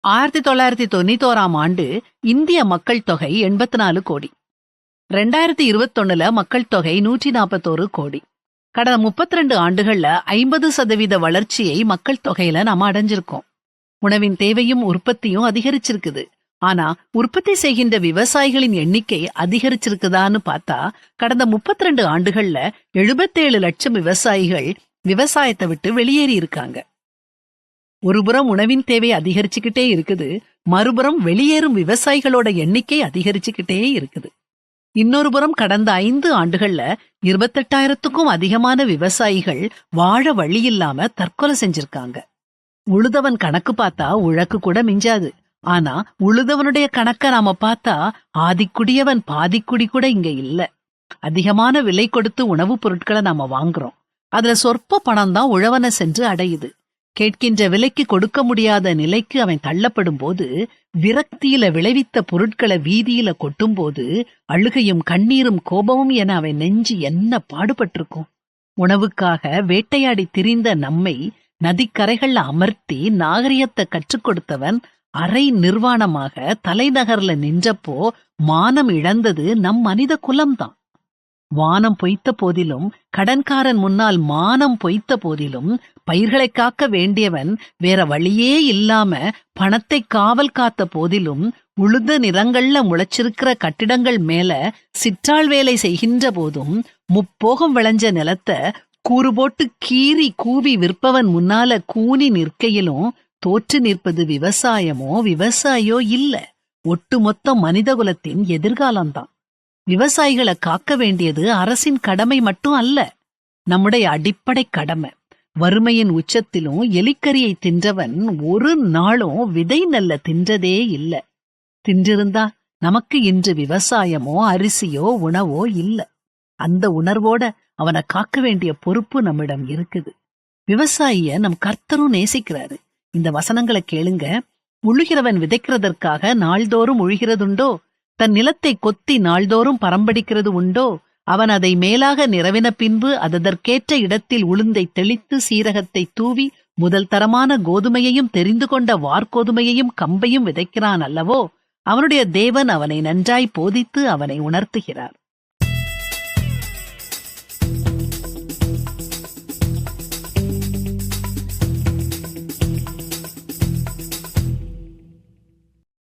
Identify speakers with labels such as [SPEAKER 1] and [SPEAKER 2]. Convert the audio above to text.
[SPEAKER 1] 1991ஆம் ஆண்டு இந்திய மக்கள் தொகை 84 கோடி. 2021ல மக்கள் தொகை 141 கோடி. கடந்த 32 ஆண்டுகள்ல 50% வளர்ச்சியை மக்கள் தொகையில நாம அடைஞ்சிருக்கோம். உணவின் தேவையும் உற்பத்தியும் அதிகரிச்சிருக்குது. ஆனா உற்பத்தி செய்கின்ற விவசாயிகளின் எண்ணிக்கை அதிகரிச்சிருக்குதான்னு பார்த்தா கடந்த 32 ஆண்டுகள்ல 77 லட்சம் விவசாயிகள் விவசாயத்தை விட்டு வெளியேறி இருக்காங்க. ஒருபுறம் உணவின் தேவை அதிகரிச்சுக்கிட்டே இருக்குது, மறுபுறம் வெளியேறும் விவசாயிகளோட எண்ணிக்கை அதிகரிச்சுக்கிட்டே இருக்குது. இன்னொரு புறம் கடந்த 5 ஆண்டுகள்ல 28,000க்கும் அதிகமான விவசாயிகள் வாழ வழி இல்லாம தற்கொலை செஞ்சிருக்காங்க. உழுதவன் கணக்கு பார்த்தா உழக்கு கூட மிஞ்சாது. ஆனா உழுதவனுடைய கணக்க நாம பார்த்தா ஆதிக்குடியவன் பாதிக்குடி கூட இங்க இல்ல. அதிகமான விலை கொடுத்து உணவுப் பொருட்களை நாம வாங்குறோம். அதுல சொற்ப பணம் தான் உழவனை சென்று அடையுது. கேட்கின்ற விலைக்கு கொடுக்க முடியாத நிலைக்கு அவன் தள்ளப்படும் போது, விரக்தியில விளைவித்த பொருட்களை வீதியில கொட்டும் போது அழுகையும் கண்ணீரும் கோபமும் என அவன் நெஞ்சு என்ன பாடுபட்டிருக்கும். உணவுக்காக வேட்டையாடி திரிந்த நம்மை நதிக்கரைகள்ல அமர்த்தி நாகரிகத்தை கற்றுக் கொடுத்தவன் அரை நிர்வாணமாக தலைநகர்ல நின்றப்போ மானம் இழந்தது நம் மனித குலம்தான். வானம் பொய்த்த போதிலும், கடன்காரன் முன்னால் மானம் பொய்த்த போதிலும், பயிர்களை காக்க வேண்டியவன் வேற வழியே இல்லாம பணத்தை காவல் காத்த போதிலும், உழுத நிலங்கள்ல முளைச்சிருக்கிற கட்டிடங்கள் மேல சிற்றாள் வேலை செய்கின்ற போதும், முப்போகம் விளைஞ்ச நிலத்தை கூறு போட்டு கீறி கூவி விற்பவன் முன்னால கூனி நிற்கையிலும் தோற்று நிற்பது விவசாயமோ விவசாயியோ இல்ல, ஒட்டுமொத்த மனிதகுலத்தின் எதிர்காலம்தான். விவசாயிகளை காக்க வேண்டியது அரசின் கடமை மட்டும் அல்ல, நம்முடைய அடிப்படை கடமை. வறுமையின் உச்சத்திலும் எலிக்கரியை தின்றவன் ஒரு நாளும் விதை நெல்ல தின்றதே இல்ல. தின்றிருந்தா நமக்கு இன்று விவசாயமோ அரிசியோ உணவோ இல்ல. அந்த உணர்வோட அவனை காக்க வேண்டிய பொறுப்பு நம்மிடம் இருக்குது. விவசாயிய நம் கர்த்தரும் நேசிக்கிறாரு. இந்த வசனங்களை கேளுங்க. உழுகிறவன் விதைக்கிறதற்காக நாள்தோறும் உழுகிறதுண்டோ? தன் நிலத்தை கொத்தி நாள்தோறும் பரம்படிக்கிறது உண்டோ? அவன் அதை மேலாக நிறவின பின்பு அதற்கேற்ற இடத்தில் உளுந்தை தெளித்து சீரகத்தை தூவி முதல் தரமான கோதுமையையும் தெரிந்து கொண்ட வார்கோதுமையையும் கம்பையும் விதைக்கிறான் அல்லவோ? அவனுடைய தேவன் அவனை நன்றாய் போதித்து அவனை உணர்த்துகிறார்.